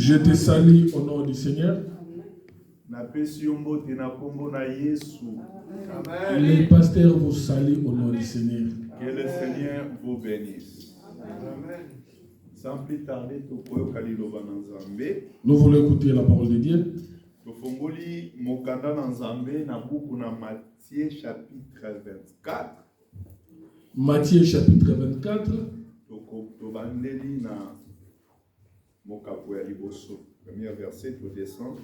Je te salue au nom du Seigneur. Les pasteurs vous saluent au nom du Seigneur. Que le Seigneur vous bénisse. Sans plus tarder, nous voulons écouter la parole de Dieu. Matthieu chapitre 24. Matthieu chapitre 24. Premier verset, pour descendre.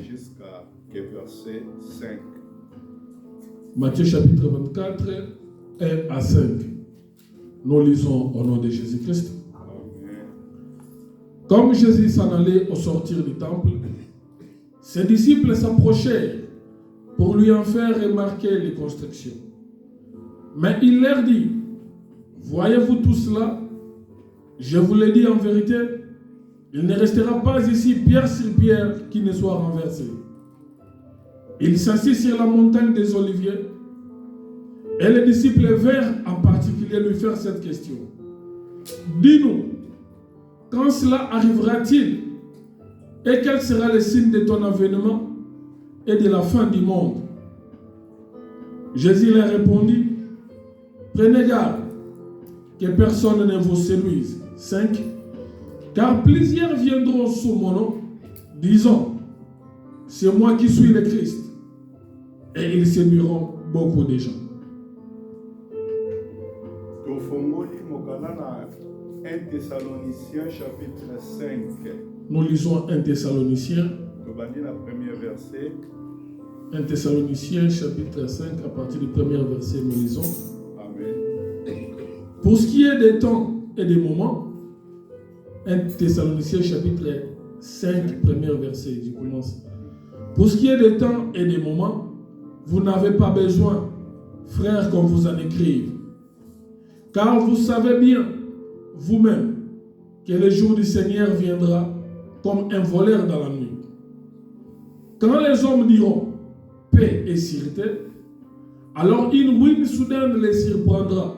Jusqu'à verset 5. Matthieu chapitre 24, 1 à 5. Nous lisons au nom de Jésus-Christ. Comme Jésus s'en allait au sortir du temple, ses disciples s'approchèrent pour lui en faire remarquer les constructions. Mais il leur dit, voyez-vous tout cela? Je vous le dis en vérité, il ne restera pas ici pierre sur pierre qui ne soit renversée. Il s'assit sur la montagne des Oliviers et les disciples vinrent en particulier lui faire cette question. Dis-nous, quand cela arrivera-t-il et quel sera le signe de ton avènement et de la fin du monde? Jésus leur répondit, prenez garde que personne ne vous séduise. 5. Car plusieurs viendront sous mon nom, disant, c'est moi qui suis le Christ. Et ils séduiront beaucoup de gens. 1 Thessaloniciens chapitre 5. Nous lisons 1 Thessaloniciens. La première verset. 1 Thessaloniciens chapitre 5, à partir du premier verset, nous lisons. Amen. Pour ce qui est des temps et des moments, 1 Thessaloniciens chapitre 5, premier verset, je commence. Pour ce qui est des temps et des moments, vous n'avez pas besoin, frères, qu'on vous en écrive. Car vous savez bien, vous-même, que le jour du Seigneur viendra comme un voleur dans la nuit. Quand les hommes diront paix et sûreté, alors une ruine soudaine les surprendra,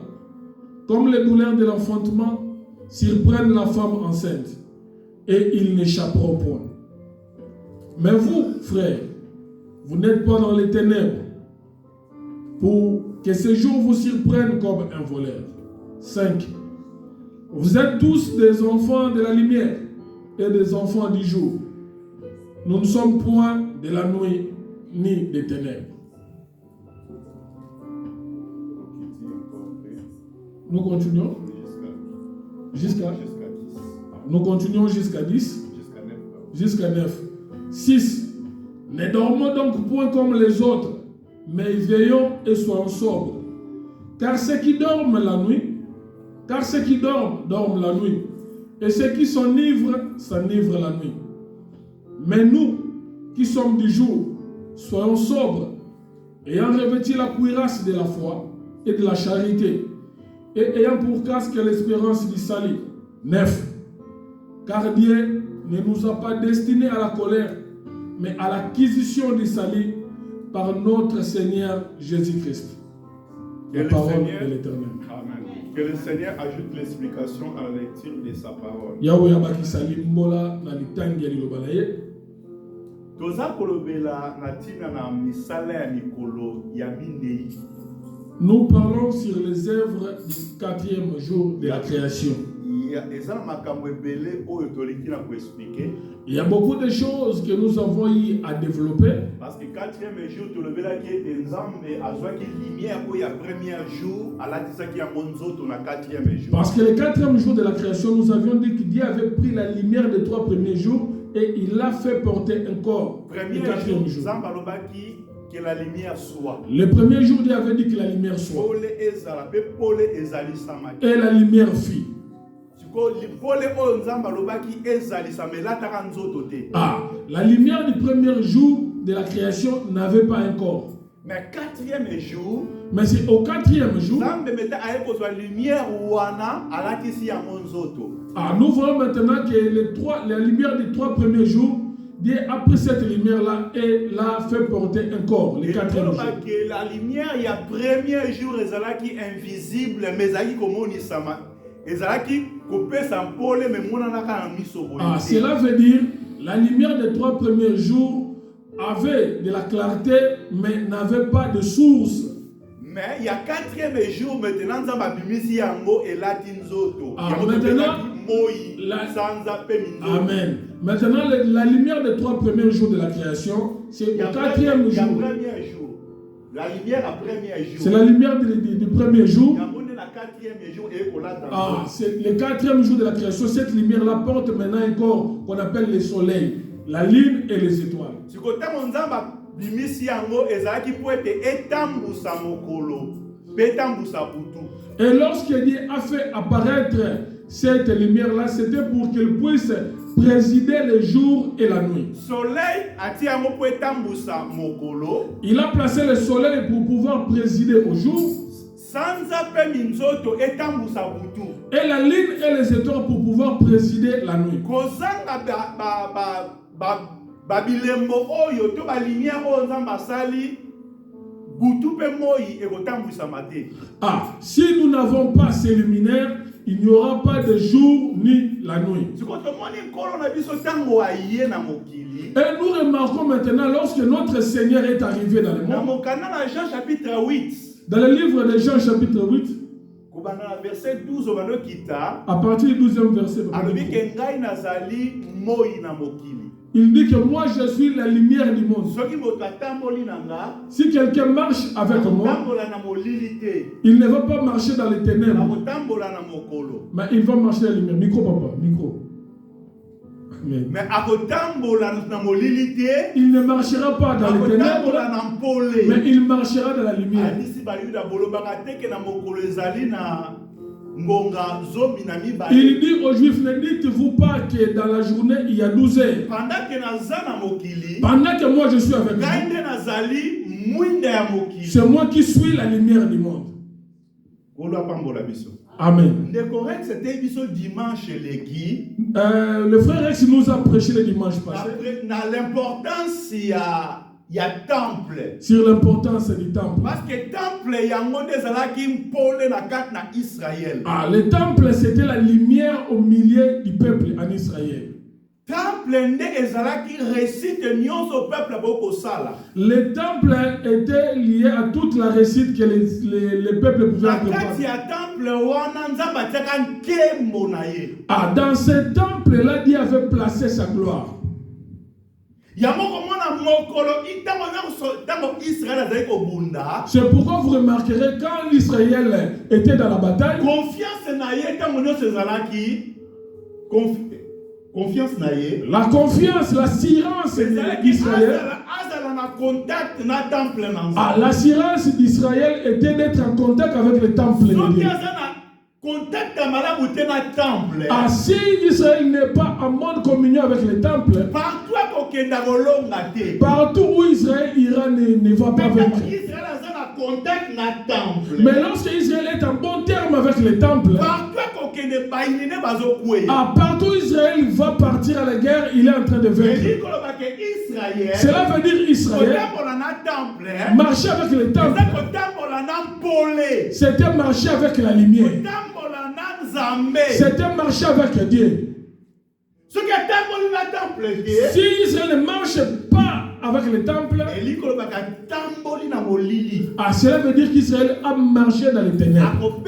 comme les douleurs de l'enfantement surprennent la femme enceinte, et ils n'échapperont point. Mais vous, frères, vous n'êtes pas dans les ténèbres, pour que ce jour vous surprenne comme un voleur. 5. Vous êtes tous des enfants de la lumière et des enfants du jour. Nous ne sommes point de la nuit ni des ténèbres. Nous continuons jusqu'à 10. Nous continuons jusqu'à 10. Jusqu'à 9. 6. Ne dormons donc point comme les autres, mais veillons et soyons sobres. Car ceux qui dorment la nuit, dorment la nuit, et ceux qui s'enivrent la nuit. Mais nous, qui sommes du jour, soyons sobres, ayant revêtu la cuirasse de la foi et de la charité, et ayant pour casque l'espérance du salut. 9. Car Dieu ne nous a pas destinés à la colère, mais à l'acquisition du salut par notre Seigneur Jésus-Christ. La parole de l'Éternel. Amen. Que le Seigneur ajoute l'explication à la lecture de sa parole. Yahweh abaki salim mbola na litangi ya liloba na ye. Toza kolobela na tina na misala ya mikolo ya minei. Nous parlons sur les œuvres du 4e jour de la création. Il y a beaucoup de choses que nous avons eu à développer. Parce que 4e jour, tu le verras qui est ensemble, à soit qu'il lumière pour le 1er jour, à la tisa qui a monzoto na 4e jour. Parce que le 4e jour de la création, nous avions dit que Dieu avait pris la lumière des 3 premiers jours et il l'a fait porter encore. Le 4e jour. Que la lumière soit. Le premier jour, Dieu avait dit que la lumière soit. Et la lumière fit. Ah, la lumière du premier jour de la création n'avait pas un corps. Mais 4e jour, mais c'est au 4e jour. Ah, nous voyons maintenant que la lumière des 3 premiers jours Dieu a pris cette lumière-là et l'a fait porter un corps, le quatrième jour. La lumière, il y a premier jour, qui est invisible, mais cela veut dire la lumière des 3 premiers jours avait de la clarté, mais n'avait pas de source. Mais il y a 4e jour maintenant, Amen. Maintenant, la lumière des 3 premiers jours de la création, c'est le 4e jour. La lumière à premier jour. C'est la lumière du premier jour. C'est le 4e jour de la création. Cette lumière-là porte maintenant un corps qu'on appelle le soleil, la lune et les étoiles. Et lorsque Dieu a fait apparaître cette lumière-là, c'était pour qu'il puisse présider le jour et la nuit. Il a placé le soleil pour pouvoir présider au jour. Et la lune et les étoiles pour pouvoir présider la nuit. Si nous n'avons pas ces luminaires, il n'y aura pas de jour ni la nuit. Et nous remarquons maintenant, lorsque notre Seigneur est arrivé dans le monde, dans le livre de Jean chapitre 8, à partir du 12e verset, il dit que moi je suis la lumière du monde. Si quelqu'un marche avec moi, il ne va pas marcher dans les ténèbres, mais il va marcher dans la lumière. Micro, papa, micro. Amen. Il ne marchera pas dans les ténèbres, mais il marchera dans la lumière. Il dit aux Juifs, ne dites-vous pas que dans la journée il y a 12 heures. Pendant que moi je suis avec vous, c'est moi qui suis la lumière du monde. Amen. Le frère Rex nous a prêché le dimanche passé sur l'importance du temple. Parce que le temple, le temple, c'était la lumière au milieu du peuple en Israël. Le temple était lié à toute la récite que les peuples pouvaient accomplir. Dans ce temple-là, Dieu avait placé sa gloire. C'est pourquoi vous remarquerez quand Israël était dans la bataille, la confiance, l'assurance d'Israël, l'assurance d'Israël était d'être en contact avec le temple de Dieu. Si Israël n'est pas en bonne communion avec le temple, partout où Israël ira ne va pas vaincre. Mais lorsque Israël est en bon terme avec le temple, partout où Israël va partir à la guerre, il est en train de vaincre. Cela veut dire Israël marcher avec le temple. C'était marcher avec la lumière. C'était marcher avec Dieu. Si Israël ne marche pas avec le temple, cela veut dire qu'Israël a marché dans les ténèbres.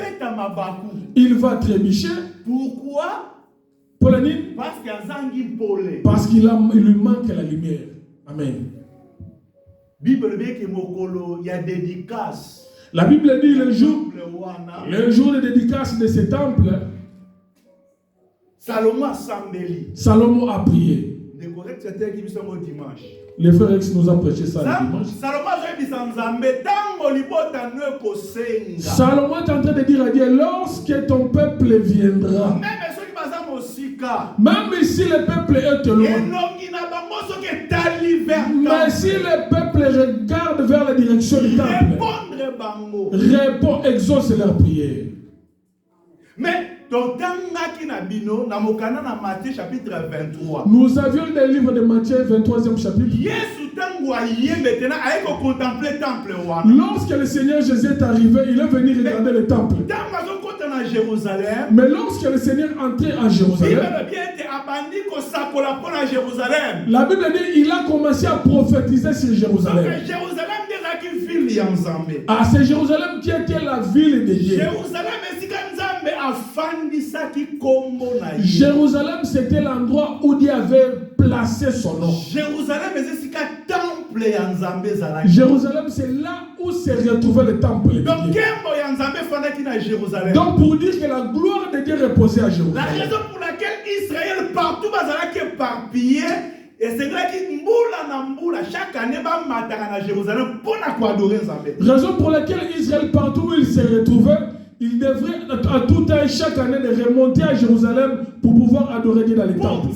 Il va trébucher. Pourquoi? Parce qu'il lui manque la lumière. Amen. La Bible dit le jour de dédicace de ce temple, Salomon a prié. Le frère X nous a prêché ça le dimanche. Salomon est en train de dire à Dieu, lorsque ton peuple viendra, même si le peuple est loin, mais si le peuple regarde vers la direction du temple, réponds, exauce leur prière. Mais totangaki na bino na mokana na Matthieu chapitre 23. Nous avions le livre de Matthieu 23e chapitre. Yesu tango aye maintenant aye ko contempler temple wana. Lorsque le Seigneur Jésus est arrivé, il est venu regarder le temple. Tango azokota na Jérusalem. Mais lorsque le Seigneur entrait en Jérusalem, la Bible dit il a commencé à prophétiser sur Jérusalem. Ah, c'est Jérusalem qui était la ville de Dieu. Jérusalem, c'était l'endroit où Dieu avait placé son nom. Jérusalem, c'est là où se retrouvait le temple de Dieu. Donc pour dire que la gloire de Dieu reposait à Jérusalem. La raison pour laquelle Israël partout bazalaki éparpillé, et c'est vrai qu'il mboula na mboula chaque année ba mataka na Jérusalem pour adorer Nzambe. Raison pour laquelle Israël partout où il se retrouvait, il devrait à tout temps chaque année de remonter à Jérusalem pour pouvoir adorer Dieu dans les temples.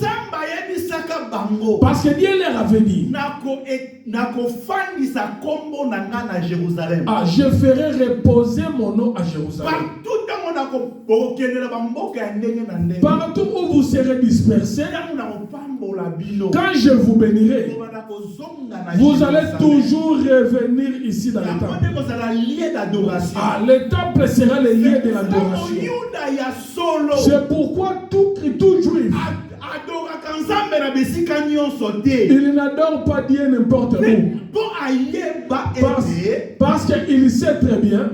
Parce que Dieu leur avait dit, ah, je ferai reposer mon nom à Jérusalem. Partout où vous serez dispersés, quand je vous bénirai, vous allez toujours revenir ici dans le temple. Ah, le temple sera le lieu de l'adoration. C'est pourquoi tout juif, il n'adore pas Dieu n'importe où. Parce qu'il sait très bien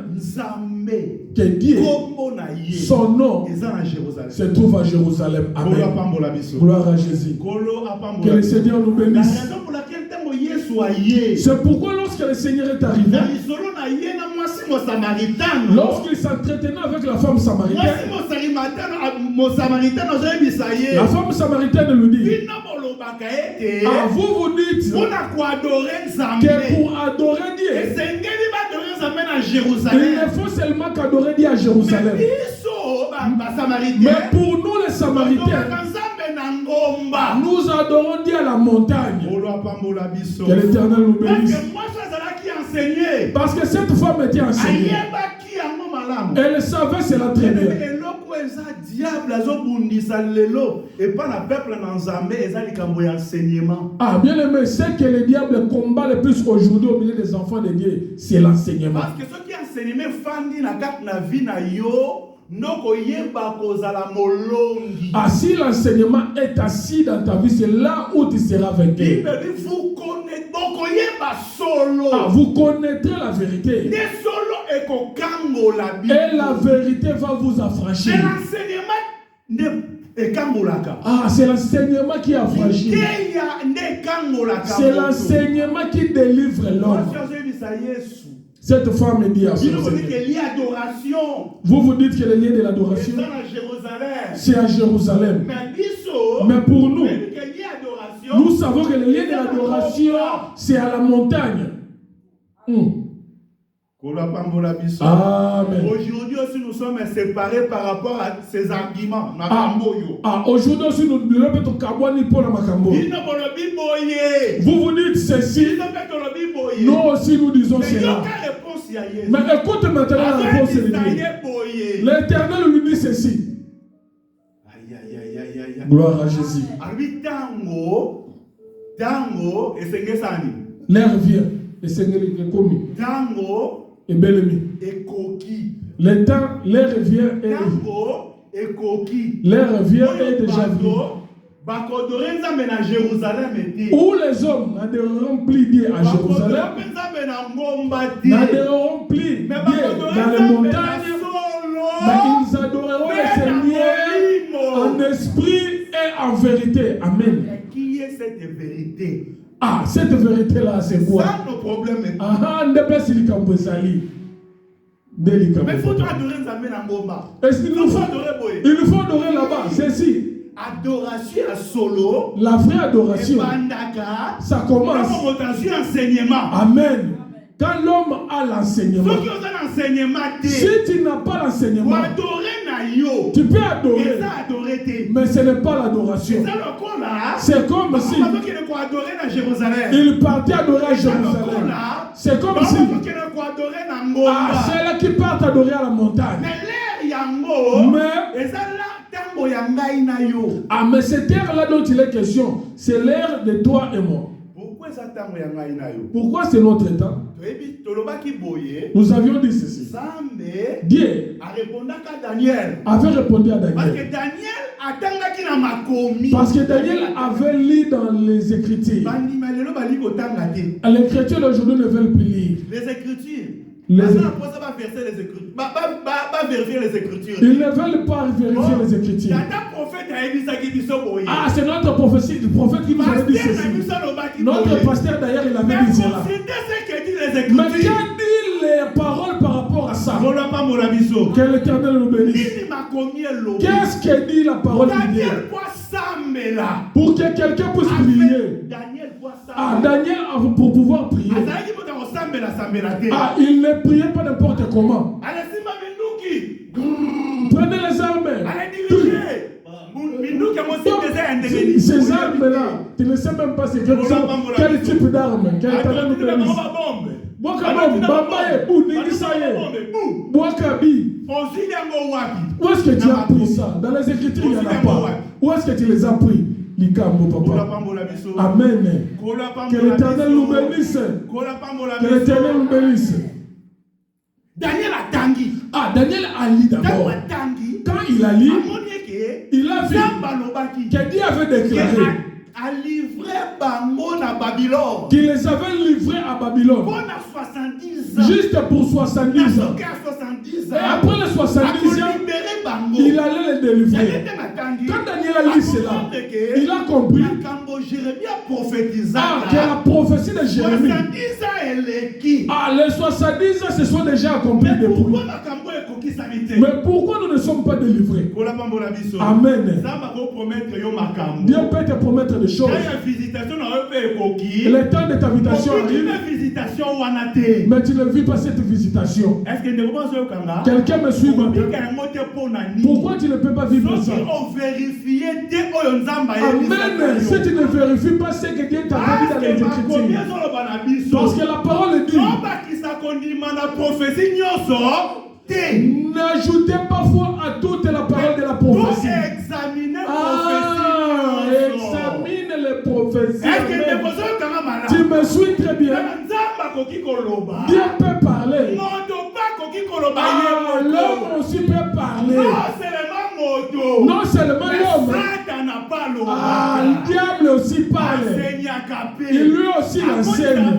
que Dieu, son nom, se trouve à Jérusalem. Amen. Gloire à Jésus. Que le Seigneur nous bénisse. C'est pourquoi lorsque le Seigneur est arrivé, lorsqu'il s'entretenait avec la femme samaritaine, la femme samaritaine lui dit, ah, vous dites que pour adorer Dieu, il ne faut seulement qu'adorer Dieu à Jérusalem. Mais pour nous les Samaritains, nous adorons Dieu à la montagne. Que l'Éternel nous bénisse. Parce que cette femme était enseignée. Elle savait cela très bien. Ah, bien aimé, c'est que le diable combat le plus aujourd'hui au milieu des enfants de Dieu, c'est l'enseignement. Parce que ce qui enseignement fandi na kat na vie na yo. Ah, si l'enseignement est assis dans ta vie, c'est là où tu seras vaincu. Ah, vous connaîtrez la vérité. Et la vérité va vous affranchir. Ah, c'est l'enseignement qui affranchit. C'est l'enseignement qui délivre l'homme. Cette femme dit à son Seigneur. Vous vous dites que le lieu de l'adoration, c'est à Jérusalem. Mais pour nous, nous savons que le lieu de l'adoration, c'est à la montagne. Amen. Aujourd'hui aussi nous sommes séparés par rapport à ces arguments. Aujourd'hui aussi nous devons vous vous dites ceci. Nous aussi nous disons cela. Mais écoute maintenant la réponse de Dieu. L'Éternel lui dit ceci. Gloire à Jésus. L'air vient. Le Seigneur est commis. Et bel-aimé. Le temps, l'air vient et l'air vient et déjà venu. Où les hommes n'adhéreront plus Dieu à Jérusalem, n'adhéreront plus Dieu dans les montagnes, mais ils adoreront le Seigneur en esprit et en vérité. Amen. Qui est cette vérité? Ah, cette vérité-là, c'est quoi? Ça, nos problèmes. Ah, on déplace les camposali. Mais il faut adorer Nzambe na ngomba. Il nous faut adorer là-bas. C'est si. Adoration à solo. La vraie adoration. Ça commence. Amen. Quand l'homme a l'enseignement. Si tu n'as pas l'enseignement, tu peux adorer. Mais ce n'est pas l'adoration. C'est comme si il partait adorer à Jérusalem. C'est comme si c'est là qui partent adorer à la montagne. Mais ngai na yo. Ah, mais cette ère-là dont il est question, c'est l'ère de toi et moi. Pourquoi eza ntango ya ngai na yo? Pourquoi c'est notre temps? Toyebi tolobaki boye. Nous avions dit ceci. Nzambe Dieu arépondaka Daniel. avait répondu à Parce Daniel. que Daniel atangaki na makomi. Parce que Daniel avait lu dans les Écritures. Bandima lelo bali kotanga te. Les chrétiens d'aujourd'hui ne veulent plus lire. Les Écritures. Les- Ça va verser les Écritures. Va vérifier les Écritures. Ils ne veulent pas vérifier les Écritures. Tata prophète a ebisaki biso boye. Ah, c'est notre prophétie, le prophète qui nous avait dit Pasteur na ceci. biso lobaki Notre boye. pasteur d'ailleurs, il avait Mais dit cela. considérez ce que dit les Mais Écritures. qu'a dit les paroles par rapport à ça? Mola pa mola biso. Que l'Éternel nous bénisse. Nini makomi elobi. Qu'est-ce que dit la parole de Dieu? Daniel kwa sambela. Pour que quelqu'un puisse prier. Daniel kwa Ah, sambela. Daniel, pour pouvoir prier. Azalaki mpona kosambela sambela te. Ah, il ne priait pas n'importe comment. Anasimba minduki. Prenez les armes. Anadirige. Minduki ya mosimba eza ya ndenge nini. Ces armes-là, tu ne sais même pas c'est quel type d'armes. Que l'Éternel nous bénisse. Boka bombe, bambaye, bou, ningisaye. Boka bi. Ozili yango wapi? Où est-ce que tu as pris ça? Dans les Écritures, il n'y en a pas. Où est-ce que tu les as pris? Likambo, Kola papa. pambola biso. Amen. Kola Que pambola l'Éternel biso. nous bénisse. Kola pambola Que l'Éternel nous biso. bénisse. Daniel atangi. Ah, Daniel a lu Tango d'abord. atangi. Quand il a lu, Amoni eke. il a vu Samba lobaki. que Dieu avait déclaré A livré bango na Babylone. qu'il les avait livrés à Babylone. Pendant 70 ans. Juste pour 70 ans. Nasoka 70 Et ans. après les 70 ans, libéré bango. il allait les délivrer. Daniel atangi. Quand Daniel a lu cela, il a compris Makambo Jérémie a prophétisé. que la prophétie de Jérémie, 70 ans eleki. les 70 ans se sont déjà accomplis Mais depuis. pourquoi makambo ekokisami te? Mais pourquoi nous ne sommes pas délivrés? Kola pambola biso. Amen. Nzambe akopromettre yo makambo. Dieu peut te promettre des choses. Kaya visitation na yo pe ekoki. Le temps de ta invitation arrive, Okokima visitation wana te. mais tu ne vis pas cette visitation. Est-ce que ndeko banso yokanga? Quelqu'un me suit maintenant. Okobika yango te mpo na nini? Pourquoi tu ne peux pas vivre ça? Soki ovérifie te oyo Nzambe ayebisaka Amen. yo. Si tu ne vérifies pas ce que Dieu t'a dit dans les Parce que makomi Écritures. ezoloba na biso. Parce que la parole dit, Obakisa kondima na prophétie nyonso te. n'ajoutez pas foi à toute la parole de la prophétie. Examiner Ah, prophétie nyonso. examine les prophéties. Est-ce que Amen. ndeko zoyokanga malamu? Tu me suis très bien. Nzambe akoki koloba. Dieu peut parler. Moto mpe akoki koloba Ah, ye l'homme moko. aussi peut parler. Non seulement moto. Non seulement Mais l'homme. Satan n'a pas Ah, loba. le diable aussi parle. Enseignaka pe. Il lui aussi l'enseigne.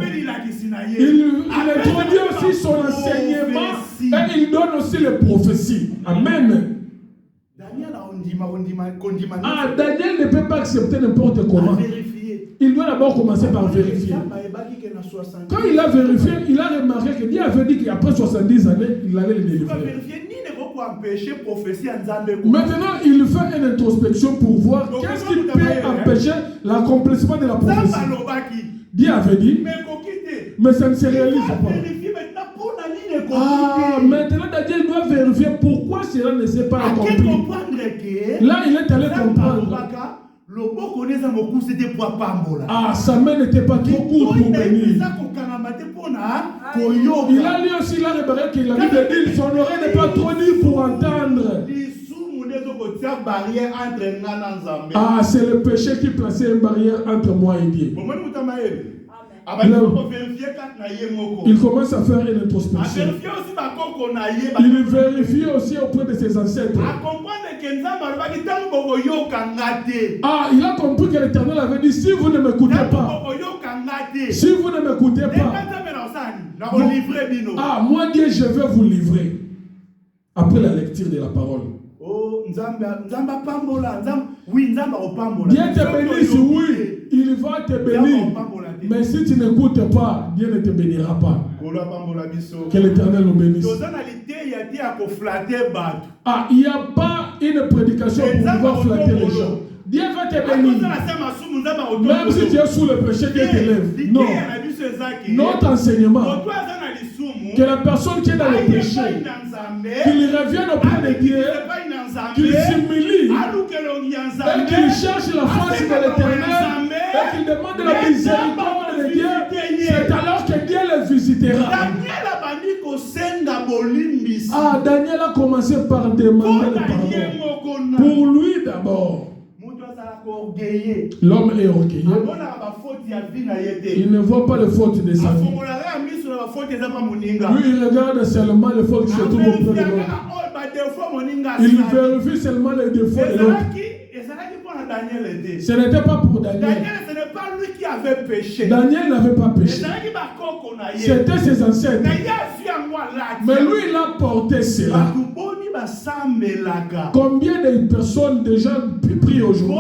Il introduit aussi son enseignement et il donne aussi les prophéties. Amen. Ah, Daniel ne peut pas accepter n'importe comment. Il doit d'abord commencer par vérifier. Quand il a vérifié, il a remarqué que Dieu avait dit qu'après 70 années, il allait les délivrer. Maintenant, il fait une introspection pour voir qu'est-ce qui peut empêcher l'accomplissement de la prophétie. Dieu avait dit, mais ça ne se réalise pas. Ah, maintenant Daniel doit vérifier pourquoi cela ne s'est pas accompli. Là, il est allé comprendre. Ah, sa main n'était pas trop courte pour bénir. Il a lui aussi, il a remarqué qu'il a dit, son oreille n'est pas trop dure pour entendre. Ah, c'est le péché qui plaçait une barrière entre moi et Dieu. Il commence à faire une introspection. Il vérifie aussi auprès de ses ancêtres. Ah, il a compris que l'Éternel avait dit, si vous ne m'écoutez pas, si vous ne m'écoutez pas, ah, moi Dieu, je vais vous livrer. Après la lecture de la parole. Dieu te bénisse, oui, il va te bénir. Mais si tu n'écoutes pas, Dieu ne te bénira pas. Que l'Éternel nous bénisse. Ah, il n'y a pas une prédication pour pouvoir flatter les gens. Dieu va te bénir. Même si tu es sous le péché, Dieu te lève. Non. Notre enseignement, que la personne qui est dans le péché, qu'il revienne auprès de Dieu, qu'il s'humilie, et qu'il cherche la face de l'Éternel, et qu'il demande la miséricorde de Dieu, c'est alors que Dieu le visitera. Ah, Daniel a commencé par demander le pardon Pour lui d'abord. Mutu azala orgueilleux. L'homme est orgueilleux. Amona ba faute ya vie na yete. Il ne voit pas les fautes de sa vie. Afongola ya miso na ba faute za pa moninga. Lui, il regarde seulement les fautes qui se trouvent auprès de l'homme. Il vérifie seulement les défauts de l'autre. Ce n'était pas pour Daniel. Ce n'est pas lui qui avait péché. Daniel n'avait pas péché. C'était ses ancêtres. Mais lui, il a porté cela. Combien de personnes déjà prient aujourd'hui?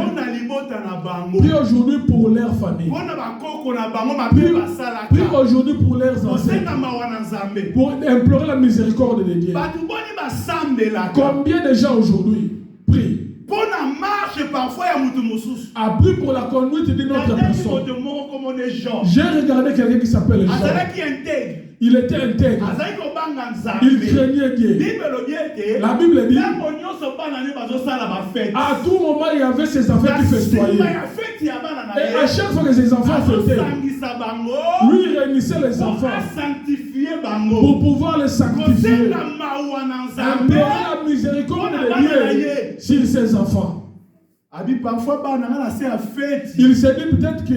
Prient aujourd'hui pour leur famille. Prient aujourd'hui pour leurs ancêtres. Pour implorer la miséricorde de Dieu. Combien de gens aujourd'hui prient? A pris pour la conduite d'une autre personne. J'ai regardé quelqu'un qui s'appelle Jean. Il était intègre. Il craignait Dieu. La Bible dit, à tout moment il y avait ses enfants qui festoyaient. Et à chaque fois que ses enfants fêtaient, lui il réunissait les enfants pour pouvoir les sanctifier. Implorer la miséricorde de Dieu sur ses enfants. Il s'est dit peut-être que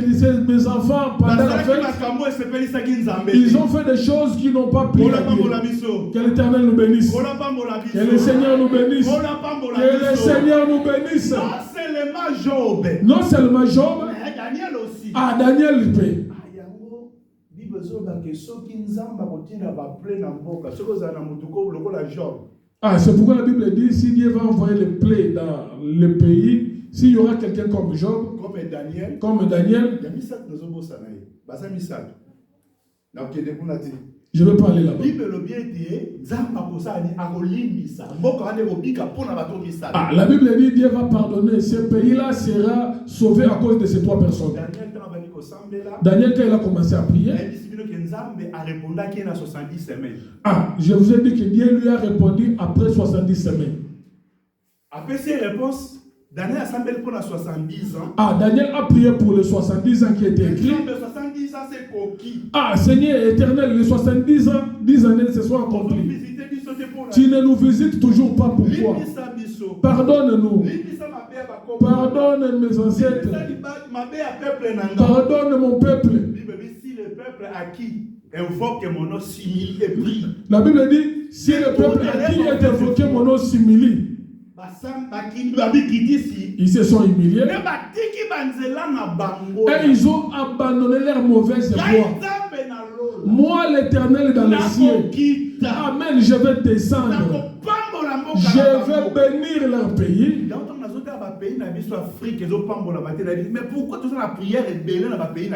mes enfants, pendant la fête, ils ont fait des choses qui n'ont pas plu à Dieu. Que l'Éternel nous bénisse. Que le Seigneur nous bénisse. Que le Seigneur nous bénisse. Non seulement Job, Daniel aussi. Ah, Daniel le paie. Ah, c'est pourquoi la Bible dit si Dieu va envoyer les plaies dans le pays, s'il y aura quelqu'un comme Job, comme Daniel, je ne vais pas aller là-bas. Ah, la Bible dit Dieu va pardonner. Ce pays-là sera sauvé à cause de ces trois personnes. Daniel, quand il a commencé à prier, ah, je vous ai dit que Dieu lui a répondu après 70 semaines. Après ces réponses, Daniel a semblé pour 70 ans. Ah, Daniel a prié pour les 70 ans qui étaient écrits. Les 70 ans, c'est pour qui? Ah, Seigneur éternel, les 70 ans, 10 années se sont accomplies. Tu ne nous visites toujours pas, pourquoi? Pardonne-nous. Pardonne mes ancêtres. Pardonne mon peuple. Si le peuple à qui invoque mon nom s'humilie et prie. La Bible dit, si le peuple à qui est invoqué mon nom s'humilie, ils se sont humiliés et ils ont abandonné leur mauvaise voie. Moi, l'Éternel dans les cieux, amen, je vais descendre. Je vais bénir leur pays.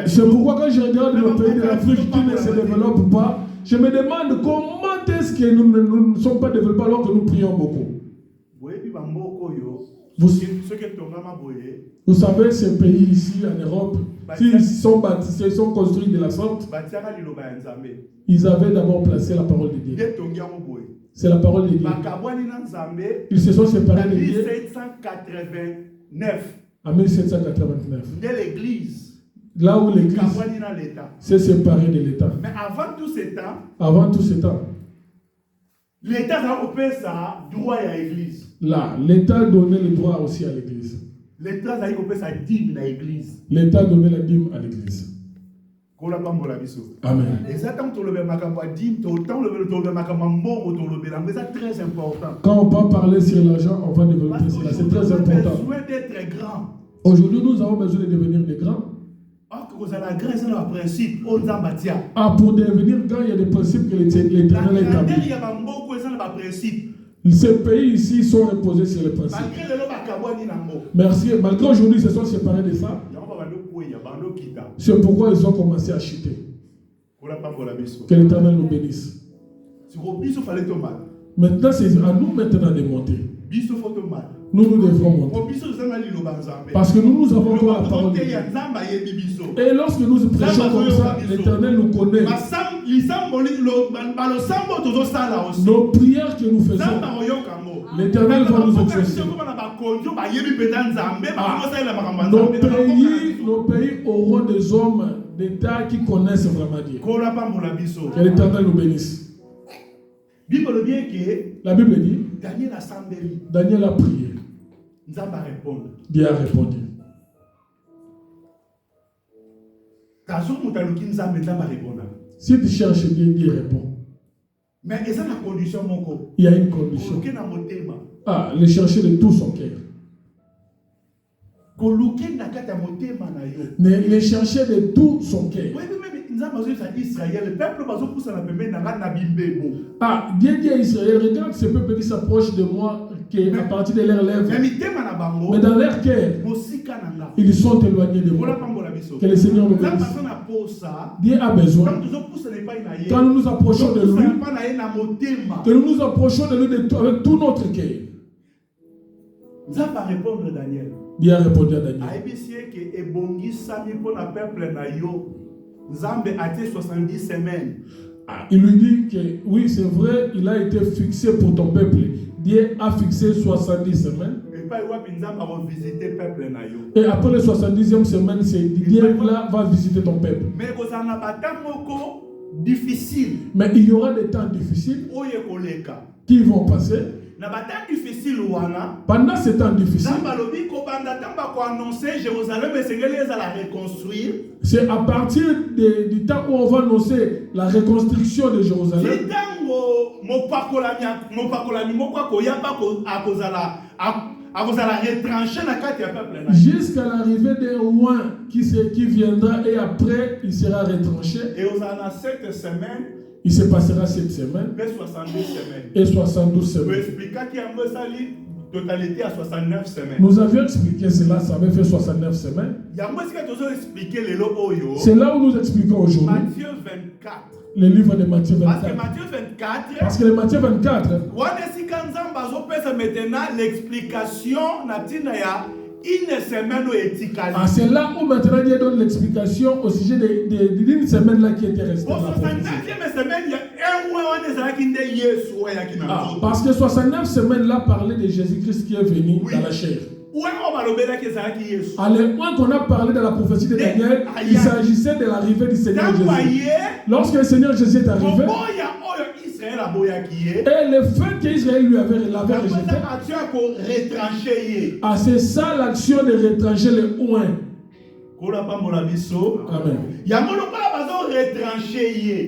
C'est pourquoi quand je regarde le pays de l'Afrique qui ne se développe pas, je me demande comment est-ce que nous ne sommes pas développés alors que nous prions beaucoup. Vous savez, ces pays ici en Europe, s'ils sont bâtissés, ils sont construits de la sorte, ils avaient d'abord placé la parole de Dieu. C'est la parole de Dieu. Ils se sont séparés de Dieu en 1789. Là où l'église s'est séparée de l'État. Mais avant tout ce temps, l'État a opéré ça droit à l'église. Là, l'État donnait le droit aussi à l'église. L'État a opéré sa dîme à l'église. L'État donnait la dîme à l'église. Amen. Quand on va parler sur l'argent, on va développer cela. C'est très important. Aujourd'hui, nous avons besoin de devenir des grands. Ah, pour devenir grand, il y a des principes que l'Éternel établit. Ces pays ici sont reposés sur les principes. Merci. Malgré aujourd'hui, ils se sont séparés de ça. C'est pourquoi ils ont commencé à chuter. Que l'Éternel nous bénisse. Maintenant, c'est à nous maintenant de monter. Nous devrons monter. Parce que nous avons encore la parole de Dieu. Et lorsque nous prêchons comme ça, l'Éternel nous connaît. Nos prières que nous faisons, l'Éternel va nous exaucer. Nos pays auront des hommes d'État qui connaissent vraiment Dieu. Que l'Éternel nous bénisse. La Bible dit, Daniel a prié. Nzamba répondre. Dieu a répondu. Si tu cherches Dieu, Dieu répond. Mais il y a une condition. Il y a une condition. Ah, le chercher de tout son cœur. Mais le chercher de tout son cœur. Ah, Dieu dit à Israël, regarde ce peuple qui s'approche de moi, qui à partir de leurs lèvres. Mais dans leur cœur, ils sont éloignés de moi. Que le Seigneur nous bénisse. Dieu a besoin. Quand nous nous approchons de lui, que nous nous approchons de lui avec tout notre cœur. Dieu a répondu à Daniel. Il lui dit que oui, c'est vrai, il a été fixé pour ton peuple. Dieu a fixé 70 semaines. Et après les 70e semaine, c'est Dieu là va visiter ton peuple. Mais il y aura des temps difficiles qui vont passer. Pendant ces temps difficiles, c'est à partir du temps où on va annoncer la reconstruction de Jérusalem. Jusqu'à l'arrivée des rois qui viendra et après il sera retranché. Et on a 7 semaines. Il se passera cette semaine et 72 semaines. Totalité à 69 semaines. Nous avions expliqué cela, ça avait fait 69 semaines. C'est là où nous expliquons aujourd'hui. Matthieu 24. Le livre de Matthieu 24. Parce que le Matthieu 24. L'explication une semaine éthique. Ah, c'est là où maintenant Dieu donne l'explication au sujet d'une semaine là qui était restée. Parce que 69 semaines là parlait de Jésus-Christ qui est venu dans la chair. À l'époque qu'on a parlé de la prophétie de Daniel, il s'agissait de l'arrivée du Seigneur Jésus. Lorsque le Seigneur Jésus est arrivé, et le fait qu'Israël l'avait rejeté, ah, c'est ça l'action de retrancher le oint. Amen.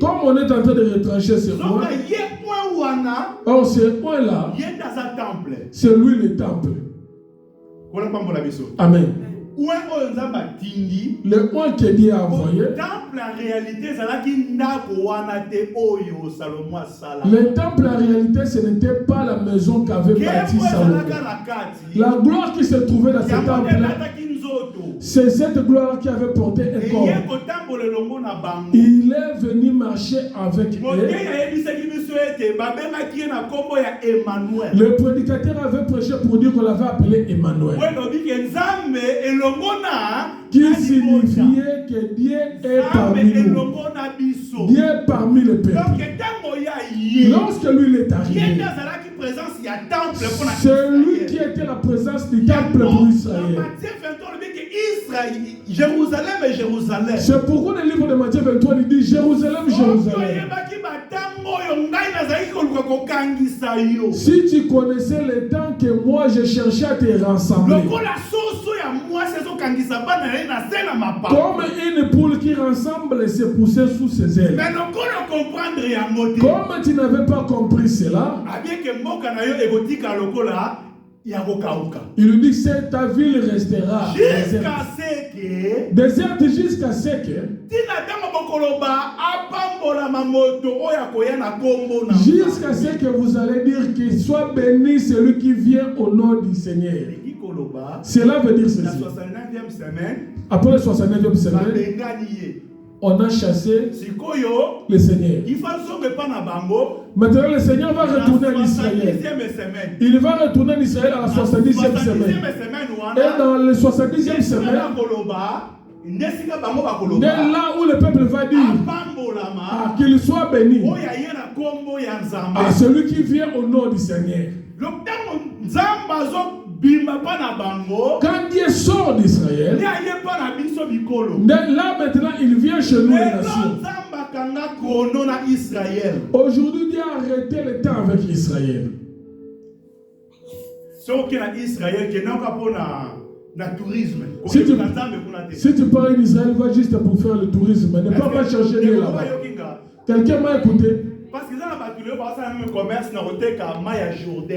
Comme on est en train de retrancher ce oint, or ce oint là, c'est lui le temple. Amen. Le oint que Dieu a envoyé, le temple en réalité ce n'était pas la maison qu'avait bâti Salomon. La gloire qui se trouvait dans ce temple là, c'est cette gloire qui avait porté un corps. Il est venu marcher avec eux. Le prédicateur avait prêché pour dire qu'on l'avait appelé Emmanuel, qui signifiait que Dieu est parmi nous. Dieu est parmi le peuple. Lorsque lui est arrivé, c'est lui qui était la présence du temple pour Israël. Jérusalem et Jérusalem. C'est pourquoi le livre de Matthieu 23 il dit Jérusalem, Jérusalem. Si tu connaissais le temps que moi je cherchais à te rassembler, comme une poule qui rassemble ses poussées sous ses ailes. Comme tu n'avais pas compris cela, il lui dit que ta ville restera déserte jusqu'à ce que vous allez dire qu'il soit béni celui qui vient au nom du Seigneur. Cela veut dire ceci. Après la 69e semaine, on a chassé le Seigneur. Maintenant, le Seigneur va retourner en Israël. Il va retourner en Israël à la 70e semaine. Et dans les 70e semaine, dès là où le peuple va dire qu'il soit béni à celui qui vient au nom du Seigneur. Quand Dieu sort d'Israël, là maintenant il vient chez nous les nations. Aujourd'hui Dieu a arrêté le temps avec Israël. ce qui est Israël, qui est na tourisme. Si tu pars en Israël, va juste pour faire le tourisme. Ne pas chercher Dieu là-bas. Quelqu'un m'a écouté. Parce que dans le commerce,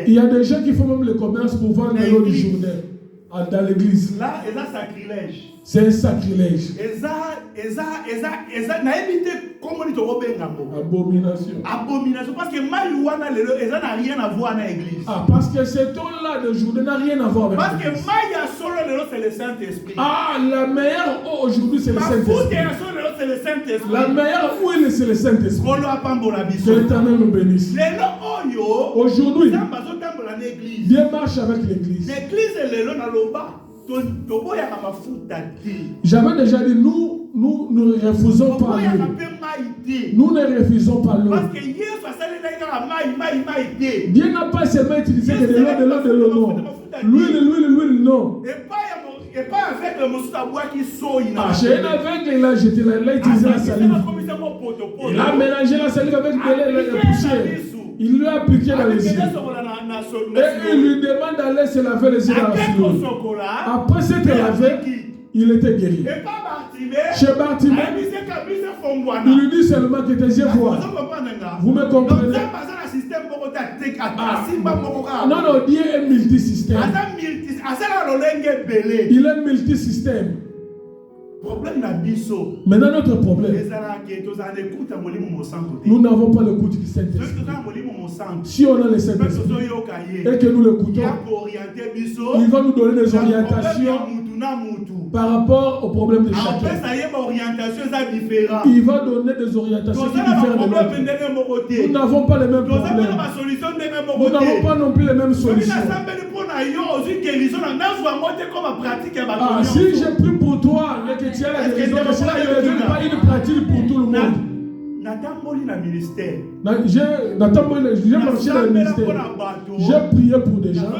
il y a des gens qui font même le commerce pour vendre l'eau du Jourdain dans l'église. Là, c'est un sacrilège. C'est un sacrilège. Abomination. Abomination. Parce que Maïwana, ça n'a rien à voir avec l'église. Ah, parce que cet eau-là de Jourdain n'a rien à voir avec l'église. Parce que Maïa solo, c'est le Saint-Esprit. Ah, la meilleure eau aujourd'hui, c'est le Saint-Esprit. C'est le Saint-Esprit. La meilleure huile, c'est le Saint-Esprit. Que l'Éternel nous bénisse. Aujourd'hui, Dieu marche avec l'église. L'église est le loba. J'avais déjà dit, nous ne refusons pas l'eau. Nous ne refusons pas l'eau. Dieu n'a pas seulement utilisé de l'eau, non. L'huile, non. Et pas avec le mousse à bois qui souille. Ah, chez un aveugle, il a jeté, il a utilisé la salive. Il a mélangé la salive avec la poussière. Il lui a appliqué dans les yeux. Et il lui demande d'aller se laver les yeux dans la fleur. Après s'être lavé, il était guéri. Chez Bartimée, il lui dit seulement que tes yeux voient. Vous me comprenez? Non, Dieu est multisystème. Il est multisystème. Mais dans notre problème, nous n'avons pas le coup du Saint-Esprit. Si on a le Saint-Esprit et que nous l'écoutons, il va nous donner des orientations par rapport au problème de chacun. Il va donner des orientations qui diffèrent de l'autre. Nous n'avons pas les mêmes problèmes. Nous n'avons pas non plus les mêmes solutions. Ah, si j'ai pris pour toi et que tu as la guérison, cela ne devient pas une pratique pour tout le monde. J'ai marché dans le ministère. J'ai prié pour des gens.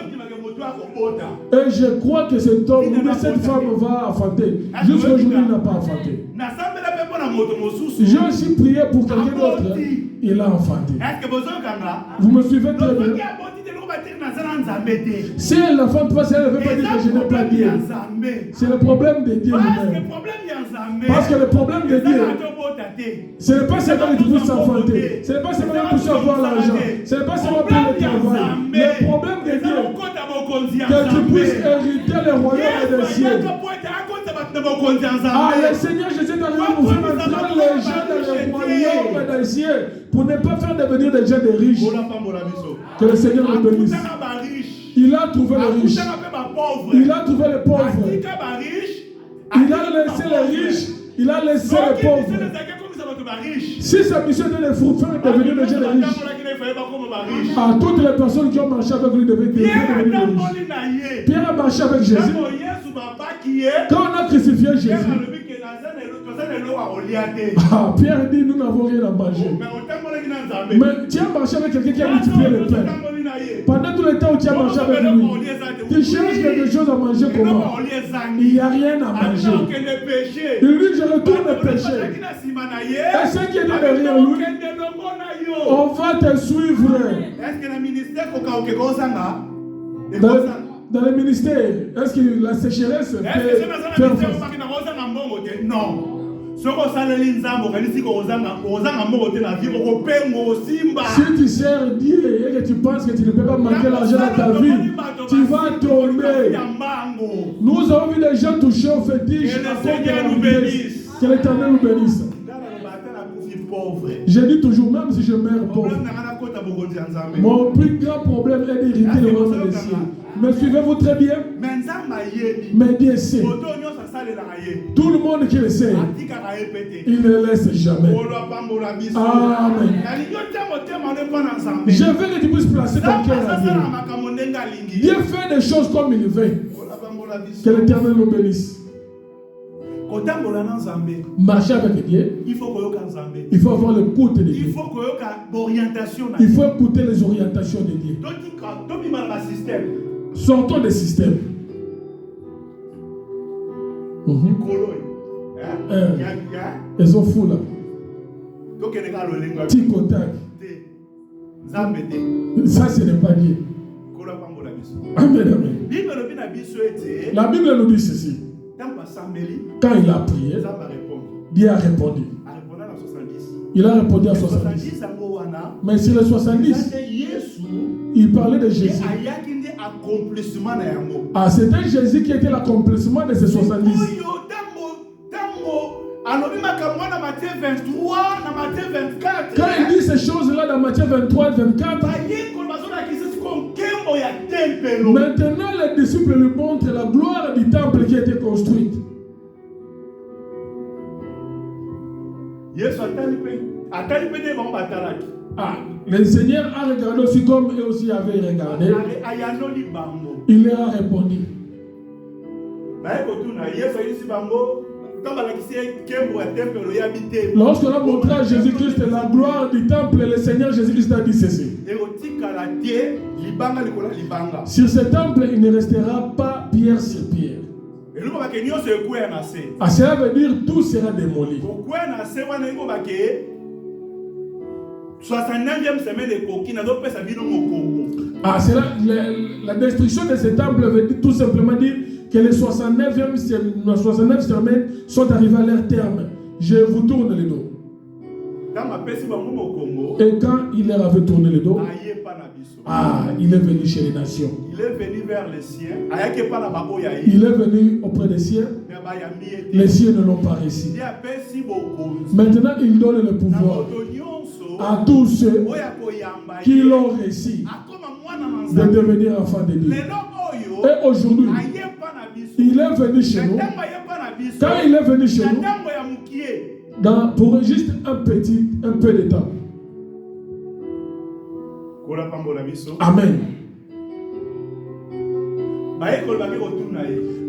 Et je crois que cet homme ou cette femme va enfanter. Jusqu'à aujourd'hui, il n'a pas enfanté. J'ai aussi prié pour quelqu'un d'autre. Il a enfanté. Vous me suivez très bien? Si la femme passe, elle ne veut pas dire que je n'ai pas Dieu. C'est le problème de Dieu lui-même. Parce que le problème de Dieu, ce n'est pas seulement que tu puisses s'enfanter. Ce n'est pas seulement que tu puisses avoir l'argent. Ce n'est pas seulement pour le travail. Le problème de Dieu, que tu puisses hériter le royaume des cieux. Ah, le Seigneur Jésus est arrivé pour faire entrer les gens dans le royaume des cieux, pour ne pas faire devenir des gens des riches. Que le Seigneur nous bénisse. Il a trouvé les riches. Il a trouvé les pauvres. Il a laissé les riches. Il a laissé les pauvres. Si sa mission était de faire devenir des gens des riches, à toutes les personnes qui ont marché avec lui devaient devenir des riches. Pierre a marché avec Jésus. Quand on a crucifié Jésus, Pierre dit nous n'avons rien à manger. Mais tu as marché avec quelqu'un qui a multiplié le pain. Pendant tout le temps où tu as marché avec lui, tu cherches quelque chose à manger comment? Il n'y a rien à manger. Il dit je retourne le péché. Et ceux qui étaient derrière lui, on va te suivre. Est-ce que le ministère dans le ministère, est-ce que la sécheresse peut faire face? Non. Si tu sers Dieu et que tu penses que tu ne peux pas manquer l'argent dans ta vie, tu vas tomber. Nous avons vu des gens toucher au fétiche. Que l'Éternel nous bénisse. Je dis toujours, même si je meurs pauvre, mon plus grand problème est d'hériter le royaume des cieux. Me suivez-vous très bien? Mais Dieu sait. Tout le monde qui le sait, il ne laisse jamais. Amen. Je veux que tu puisses placer ton cœur à Dieu. Dieu fait des choses comme il veut. Que l'Éternel nous bénisse. Marcher avec Dieu, il faut avoir l'écoute de Dieu. Il faut écouter les orientations de Dieu. Sortons des systèmes. Ils sont fous là. Tic-tac. Ça, ce n'est pas Dieu. Amen, amen. Bible lobi na biso ete. La Bible nous dit ceci. Quand il a prié, Dieu a répondu. Il a répondu à 70. Mais sur les 70, il parlait de Jésus. Ah, c'était Jésus qui était l'accomplissement de ces 70. Quand il dit ces choses-là dans Matthieu 23 et 24, maintenant les disciples lui montrent la gloire du temple qui a été construite. Ah, le Seigneur a regardé aussi comme eux aussi avaient regardé. Il leur a répondu. Lorsqu'on a montré à Jésus-Christ la gloire du temple, le Seigneur Jésus-Christ a dit ceci. Sur ce temple, il ne restera pas pierre sur pierre. Ah, cela veut dire tout sera démoli. 69e semaine de Kokina, ah, c'est là, la destruction de ce temple veut tout simplement dire que les 69 semaines sont arrivées à leur terme. Je vous tourne le dos. Et quand il leur avait tourné le dos, ah, il est venu chez les nations. Il est venu vers les siens. Il est venu auprès des siens. Les siens ne l'ont pas réussi. Maintenant, il donne le pouvoir à tous ceux qui l'ont réussi de devenir enfants de Dieu. Et aujourd'hui, il est venu chez nous. Quand il est venu chez nous, pour juste un peu de temps. Amen.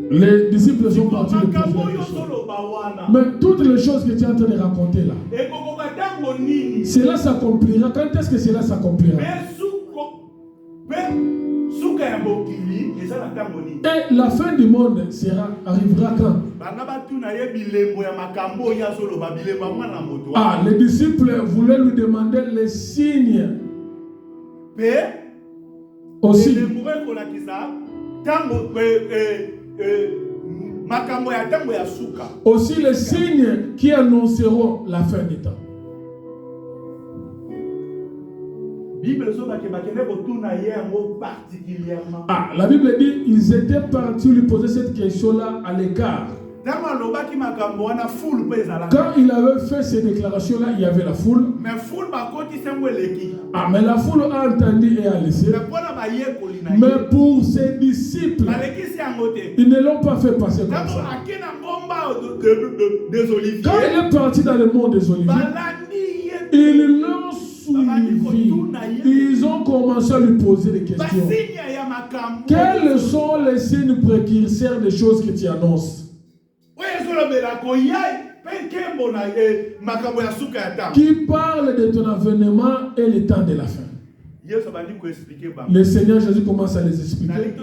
Les disciples sont partis de poser la question. Mais toutes les choses que tu es en train de raconter là, cela s'accomplira. Quand est-ce que cela s'accomplira? Et la fin du monde arrivera quand? Ah, les disciples voulaient lui demander les signes. Aussi. Aussi les signes qui annonceront la fin du temps. Ah, la Bible dit ils étaient partis lui poser cette question-là à l'écart. Quand il avait fait ces déclarations-là, il y avait la foule. Ah, mais la foule a entendu et a laissé. Mais pour ses disciples, ils ne l'ont pas fait passer comme ça. Quand il est parti dans le monde des Oliviers, ils l'ont suivi. Ils ont commencé à lui poser des questions. Quels sont les signes précurseurs des choses que tu annonces? Qui parle de ton avènement et le temps de la fin. Le Seigneur Jésus commence à les expliquer.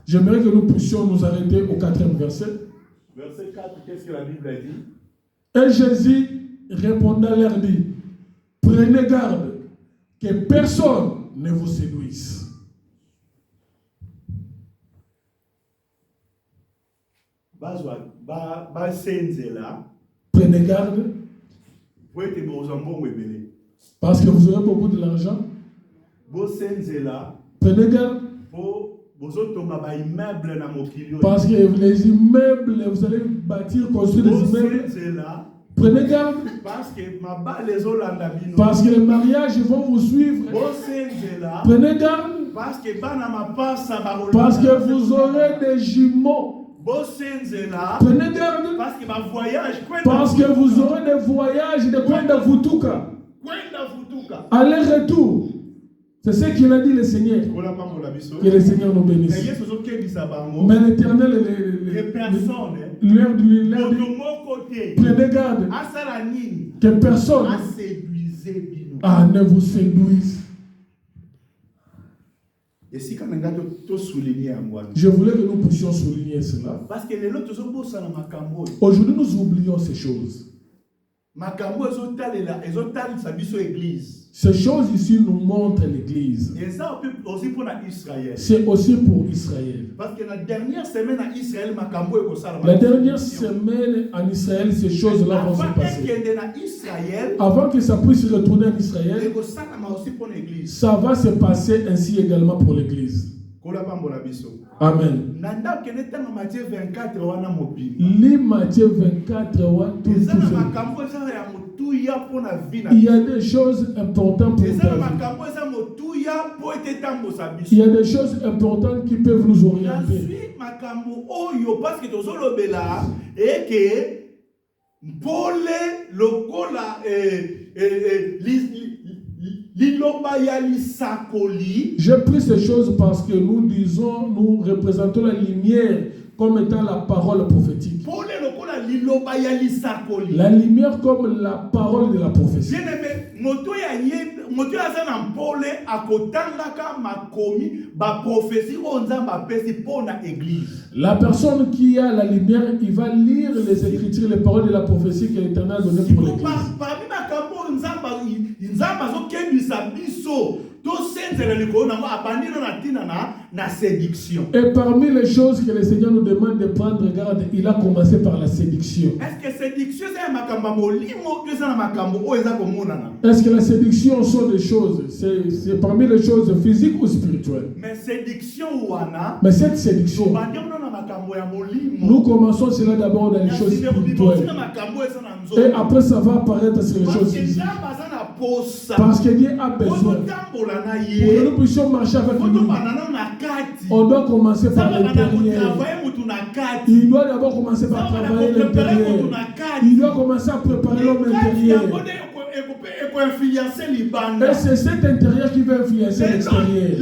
J'aimerais que nous puissions nous arrêter au 4e verset. Verset 4, qu'est-ce que la Bible a dit? Et Jésus répondant leur dit, prenez garde que personne ne vous séduise. Prenez garde parce que vous aurez beaucoup de l'argent. Prenez garde parce que les immeubles, vous allez bâtir, construire des immeubles. Prenez garde parce que les mariages vont vous suivre. Prenez garde parce que vous aurez des jumeaux. Prenez garde parce que vous aurez des voyages de Kwenda Vutuka. Aller-retour. C'est ce qu'il a dit le Seigneur. Que le Seigneur nous bénisse. Mais l'Éternel, prenez garde que personne ne vous séduise. Je voulais que nous puissions souligner cela. Aujourd'hui, nous oublions ces choses. makambo ezotalisa biso église. Ces choses ici nous montrent l'Église. Et ça aussi pour Israël. C'est aussi pour Israël. Parce que la dernière semaine à Israël, makambo ekosala. La dernière semaine en Israël, ces choses-là vont se passer. Avant que ça puisse retourner en Israël, ça va se passer ainsi également pour l'Église. Amen. Lis Matthieu 24, il y a des choses importantes pour ta vie. Il y a des choses importantes qui peuvent nous orienter. Parce que et que j'ai pris ces choses parce que nous représentons la lumière comme étant la parole prophétique. La lumière comme la parole de la prophétie. La personne qui a la lumière, il va lire les écritures, les paroles de la prophétie que l'Éternel a données pour l'Église. Et parmi les choses que le Seigneur nous demande de prendre garde, il a commencé par la séduction. Est-ce que la séduction sont des choses, c'est parmi les choses physiques ou spirituelles? Mais cette séduction, nous commençons cela d'abord dans les choses spirituelles. Et après ça va apparaître sur les choses physiques. Parce que Dieu a besoin. Pour que nous puissions marcher avec lui, on doit commencer par l'intérieur. Il doit d'abord commencer par travailler l'intérieur. Il doit commencer à préparer l'homme intérieur. Et c'est cet intérieur qui va influencer l'extérieur.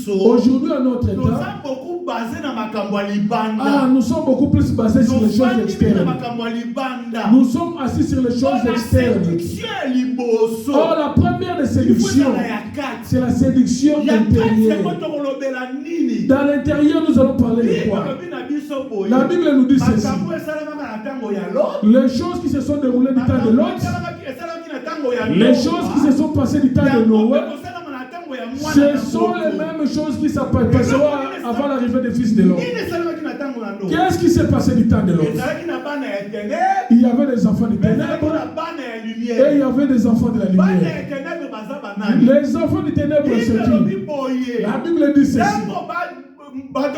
Aujourd'hui, à notre état, nous sommes beaucoup plus basés sur les choses externes. Nous sommes assis sur les choses externes. Or, la première des séductions, c'est la séduction intérieure. Dans l'intérieur, nous allons parler de quoi? La Bible nous dit ceci. Les choses qui se sont déroulées du temps de l'autre, les choses qui se sont passées du temps de Noé, ce sont les mêmes choses qui s'appasseront avant l'arrivée des fils de l'homme. Qu'est-ce qui s'est passé du temps de l'autre? Il y avait des enfants des ténèbres et il y avait des enfants de la lumière. Les enfants des ténèbres, c'est qui? La Bible dit ceci. Quand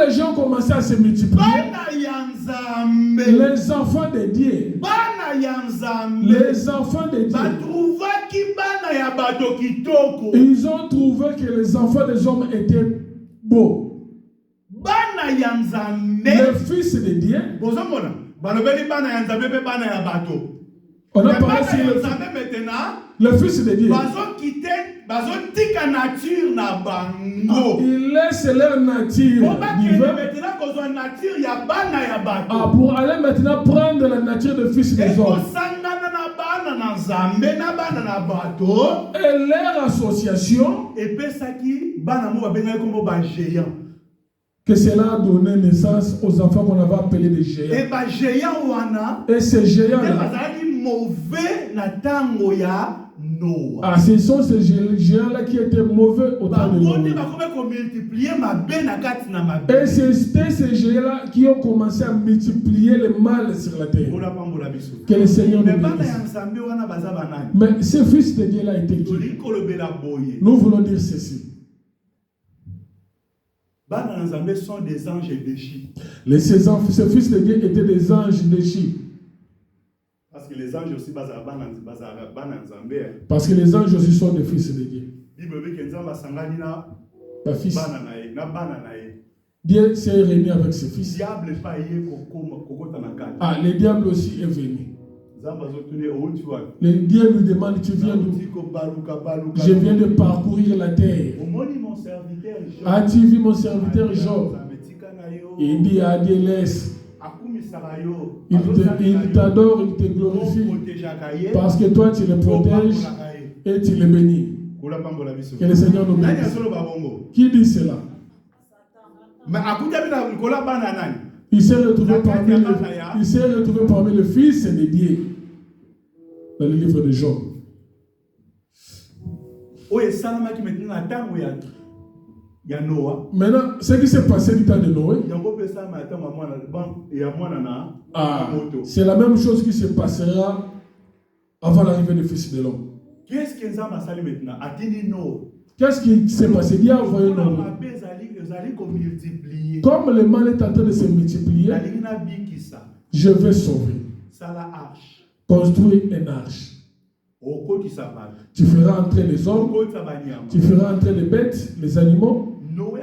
les gens commençaient à se multiplier, les enfants de Dieu, les enfants de Dieu, ils ont trouvé que les enfants des hommes étaient beaux. Les fils de Dieu, on a parlé sur le fils de Dieu. Ils laissent leur nature pour aller maintenant prendre la nature de fils des hommes. Et leur association, que cela a donné naissance aux enfants qu'on avait appelés des géants. Et ces géants-là, ce sont ces géants-là qui étaient mauvais au temps de Noé. Et c'était ces géants-là qui ont commencé à multiplier le mal sur la terre. Que le Seigneur nous bénisse. Mais ce fils de Dieu-là était qui? Nous voulons dire ceci. Sont des anges déchus. Ces fils de Dieu étaient des anges déchus. Parce que les anges aussi Parce que les anges aussi sont des fils de Dieu. Dieu s'est réuni avec ses fils. Le diable aussi est venu. Le Dieu lui demande, tu viens d'où? Je viens de parcourir la terre. As-tu vu mon serviteur Job? Il dit à Dieu, laisse. Il t'adore, il te glorifie. Parce que toi tu le protèges et tu le bénis. Que le Seigneur nous bénisse. Qui dit cela? Il s'est retrouvé parmi les fils dédiés dans le livre de Job. Maintenant, ce qui s'est passé du temps de Noé, c'est la même chose qui se passera avant l'arrivée du Fils de l'homme. Qu'est-ce que nous avons fait maintenant? Qu'est-ce qui s'est passé? Dieu a envoyé Noé. Comme le mal est en train de se multiplier, je vais sauver. Construire une arche. Tu feras entrer les hommes, tu feras entrer les bêtes, les animaux. Noé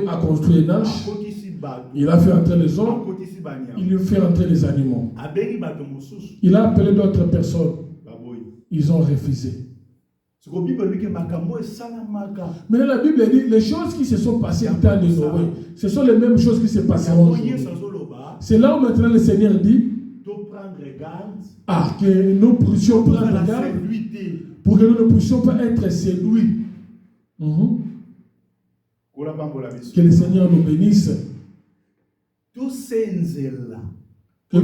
a construit une arche. Il a fait entrer les hommes. Il a fait entrer les animaux. Il a appelé d'autres personnes. Ils ont refusé. Mais la Bible dit les choses qui se sont passées au temps de Noé, ce sont les mêmes choses qui se passeront aujourd'hui. C'est là où maintenant le Seigneur dit que nous puissions prendre garde pour que nous ne puissions pas être séduits. Que le Seigneur nous bénisse. Que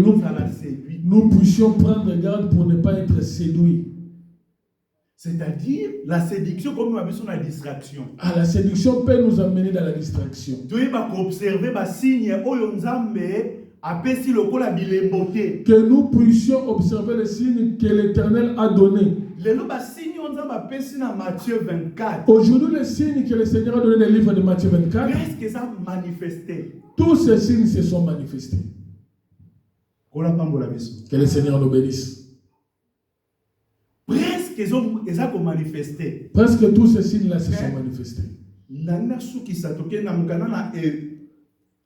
nous puissions prendre garde pour ne pas être séduits. C'est-à-dire la séduction comme nous avons la distraction. La séduction peut nous amener dans la distraction. Tu vas observer les signes que nous puissions observer les signes que l'Éternel a donnés. Aujourd'hui, les signes que le Seigneur a donnés dans le livre de Matthieu 24, tous ces signes se sont manifestés. Que le Seigneur nous bénisse. Presque tous ces signes-là se sont manifestés.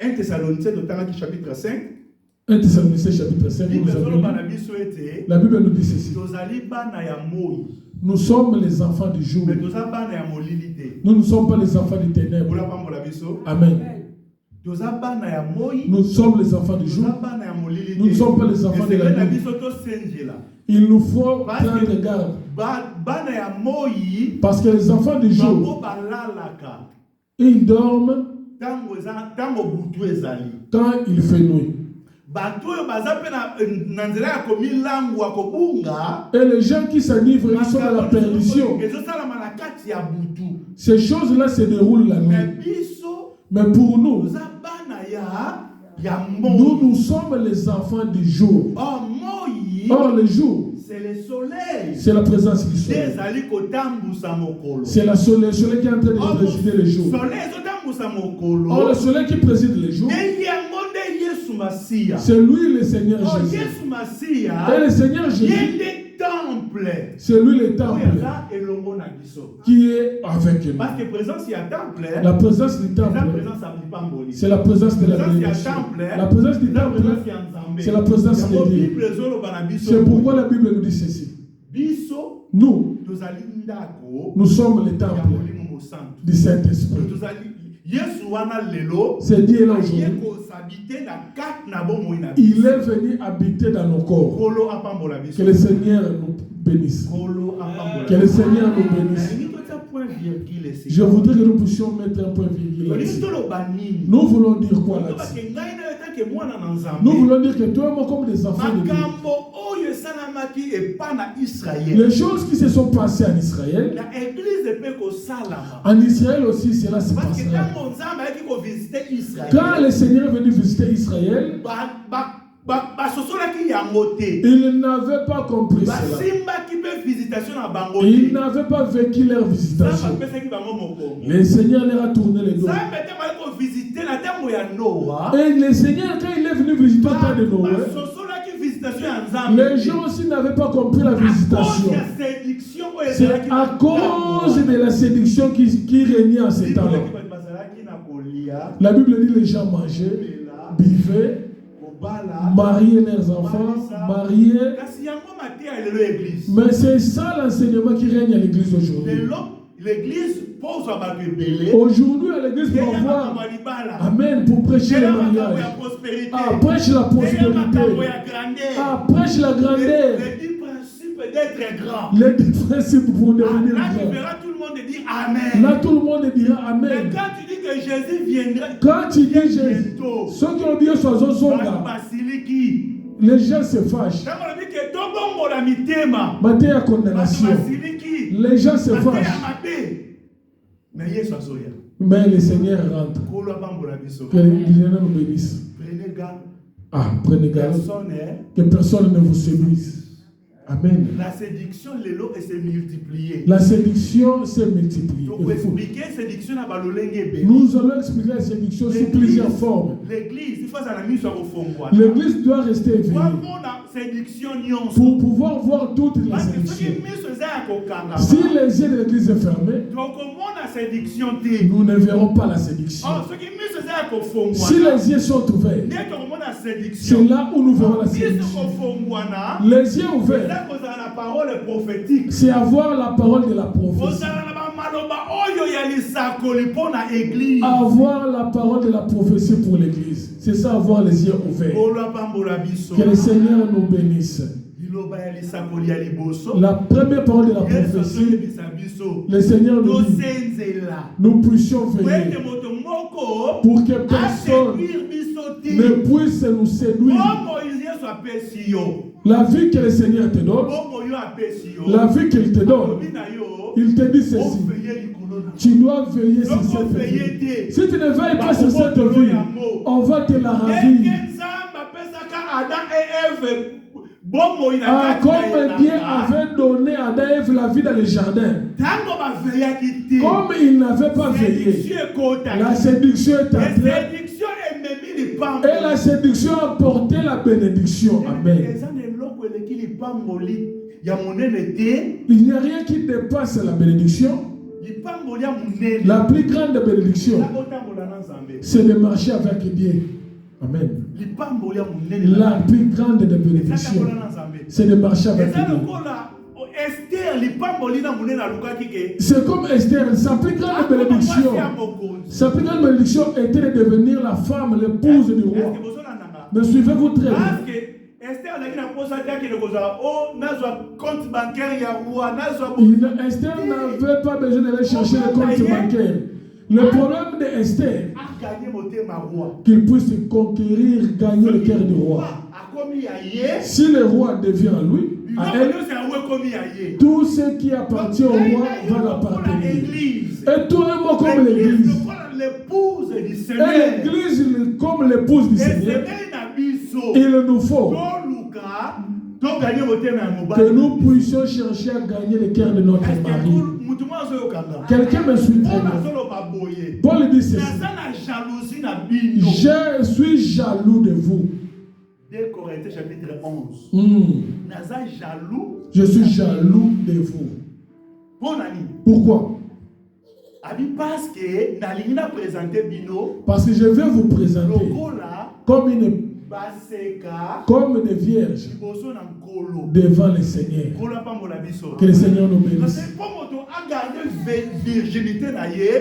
1 Thessaloniciens chapitre 5. 1 Thessaloniciens chapitre 5. La Bible nous dit ceci. Nous sommes les enfants du jour. Nous ne sommes pas les enfants des ténèbres. Amen. Nous sommes les enfants du jour. Nous ne sommes pas les enfants de la nuit. Il nous faut prendre garde. Parce que les enfants du jour, ils dorment quand il fait nuit. Et les gens qui s'enivrent, ils sont dans la perdition. Ces choses-là se déroulent la nuit. Mais pour nous, nous sommes les enfants du jour. Or, le jour, c'est le soleil. C'est la présence du soleil. C'est le soleil qui est en train de présider le jour. Or, le soleil qui préside le jour, c'est lui le Seigneur Jésus. Et le Seigneur Jésus, c'est lui le temple qui est avec nous. Parce que présence il y a temple. La présence du temple, c'est la présence de la bénédiction. La présence du temple, c'est la présence de Dieu. C'est pourquoi la Bible nous dit ceci. Nous sommes le temple du Saint-Esprit. C'est Dieu là aujourd'hui. Il est venu habiter dans nos corps. Que le Seigneur nous bénisse. Que le Seigneur nous bénisse. Je voudrais que nous puissions mettre un point virgule là-dessus. Nous voulons dire quoi là-dessus? Nous voulons dire que toi et moi, comme des enfants de Dieu, les choses qui se sont passées en Israël, en Israël aussi, cela se passera. Quand le Seigneur est venu visiter Israël, ils n'avaient pas compris cela. Ils n'avaient pas vécu leur visitation. Le Seigneur leur a tourné les dos. Et le Seigneur, quand il est venu visiter le temps de Noé, les gens aussi n'avaient pas compris la visitation. C'est à cause de la séduction qui régnait en ces temps-là. La Bible dit les gens mangeaient, buvaient, marier leurs enfants, marier. Mais c'est ça l'enseignement qui règne à l'église aujourd'hui. Aujourd'hui, à l'église, on va voir Amen pour prêcher le mariage. Prêche la prospérité. Prêche la grandeur. Les 10 principes d'être grand. Les 10 principes pour devenir grand. monde dit Amen. Là, tout le monde dira Mais Amen. quand tu dis que Jésus viendra, Quand tu dis Jésus, bientôt, ceux qui ont dit soit Zonga, Basiliki. les gens se fâchent. Quand on dit que Tobongo la mitema, Matin à condamnation. Basiliki, Les gens se Maté fâchent. à maté. Mais Yesu azoya. Mais le Seigneur rentre. Kolo bambola biso. Que le Seigneur nous bénisse. Prenez garde. Ah, prenez garde. Personne, Que personne ne vous séduise. Amen. la séduction, l'élo, et s'est multipliée. La séduction s'est multipliée. Donc, pour expliquer séduction à Balolenge, Nous allons expliquer la séduction sous plusieurs formes. L'église, il faut s'en mise sur le fond. L'église doit rester éveillée pour pouvoir voir toutes les séductions. Si les yeux de l'église sont fermés, nous ne verrons pas la séduction. Si les yeux sont ouverts, c'est là où nous verrons la séduction. Les yeux ouverts, c'est avoir la parole de la prophétie. Avoir la parole de la prophétie pour l'église. C'est ça, avoir les yeux ouverts. Que le Seigneur nous bénisse. La première parole de la prophétie, le Seigneur nous dit, nous puissions veiller pour que personne ne puisse nous séduire. La vie que le Seigneur te donne, la vie qu'il te donne, il te dit ceci. Tu dois veiller sur cette vie. Si tu ne veilles pas sur cette vie, on va te la ravir. Ah, comme Dieu avait donné à Adam et Ève la vie dans le jardin. Comme il n'avait pas veillé, la séduction est entrée. Et la séduction a porté la bénédiction. Amen. Il n'y a rien qui dépasse la bénédiction. La plus grande bénédiction, c'est de marcher avec Dieu. Amen. La plus grande des bénédictions, c'est de marcher avec Dieu. C'est comme Esther, sa plus grande bénédiction. Sa plus grande bénédiction était de devenir la femme, l'épouse du roi. Me suivez-vous très bien? Esther n'avait pas besoin d'aller chercher le compte bancaire. Le problème d'Esther, qu'il puisse conquérir, gagner le cœur du roi. Si le roi devient à lui, à elle, tout ce qui appartient au roi va l'appartenir. Et tout le monde comme l'église. Et l'église comme l'épouse du Seigneur. Il nous faut que nous puissions chercher à gagner le cœur de notre mari. Quelqu'un me suit très bien. Paul dit ceci. Je suis jaloux de vous. 2 Corinthiens chapitre 11. Je suis jaloux de vous. Pourquoi? Parce que je vais vous présenter comme des vierges devant le Seigneur. Que le Seigneur nous bénisse.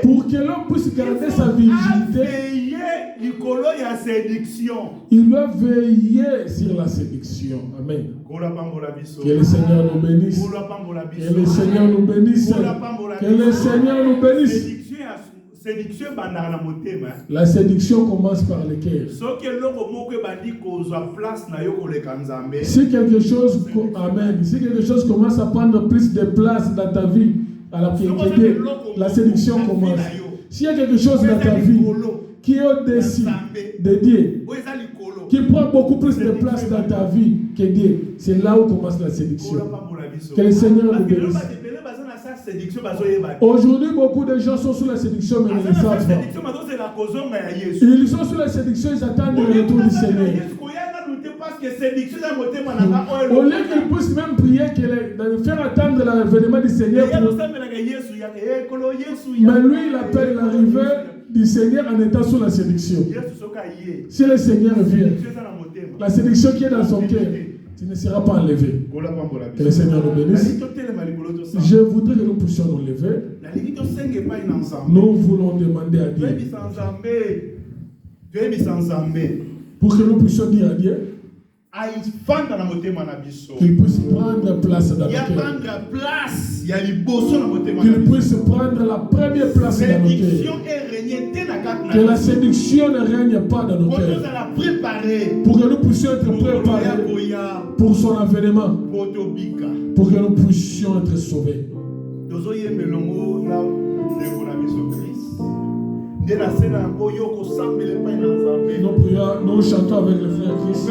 Pour que l'homme puisse garder sa virginité, il doit veiller sur la séduction. Amen. Que le Seigneur nous bénisse. Que le Seigneur nous bénisse. Que le Seigneur nous bénisse. La séduction commence par le cœur. Si quelque chose, amen, si quelque chose commence à prendre plus de place dans ta vie, alors la séduction commence. S'il y a quelque chose dans ta vie qui est au-dessus de Dieu, qui prend beaucoup plus de place dans ta vie que Dieu, c'est là où commence la séduction. Que le Seigneur nous bénisse. Aujourd'hui, beaucoup de gens sont sous la séduction, mais ils ne savent pas. Ils sont sous la séduction, ils attendent le retour du Seigneur. Au lieu qu'ils puissent même prier, de faire attendre l'avènement du Seigneur. Mais lui, il appelle l'arrivée du Seigneur en étant sous la séduction. Si le Seigneur vient, la séduction qui est dans son cœur, tu ne seras pas enlevé. Que le Seigneur nous bénisse. Je voudrais que nous puissions nous lever. Nous voulons demander à Dieu. Pour que nous puissions dire à Dieu. aifanda na motema na biso. Qu'il puisse prendre place dans nos Ya cœurs. prendre place ya liboso na motema na Qu'il biso. puisse prendre la première place dans nos Séduction cœurs. est régnée te na kati na Que la biso. séduction ne règne pas dans nos Pour nous cœurs. la préparer. Pour que nous puissions être Pour préparés koya pour son avènement. potobika. Pour que nous puissions être sauvés. Tozoye melongo na ndeko na biso Christ. Nde na sena yango yo kosambela epai na Nzambe. Nous chantons avec le frère Christ.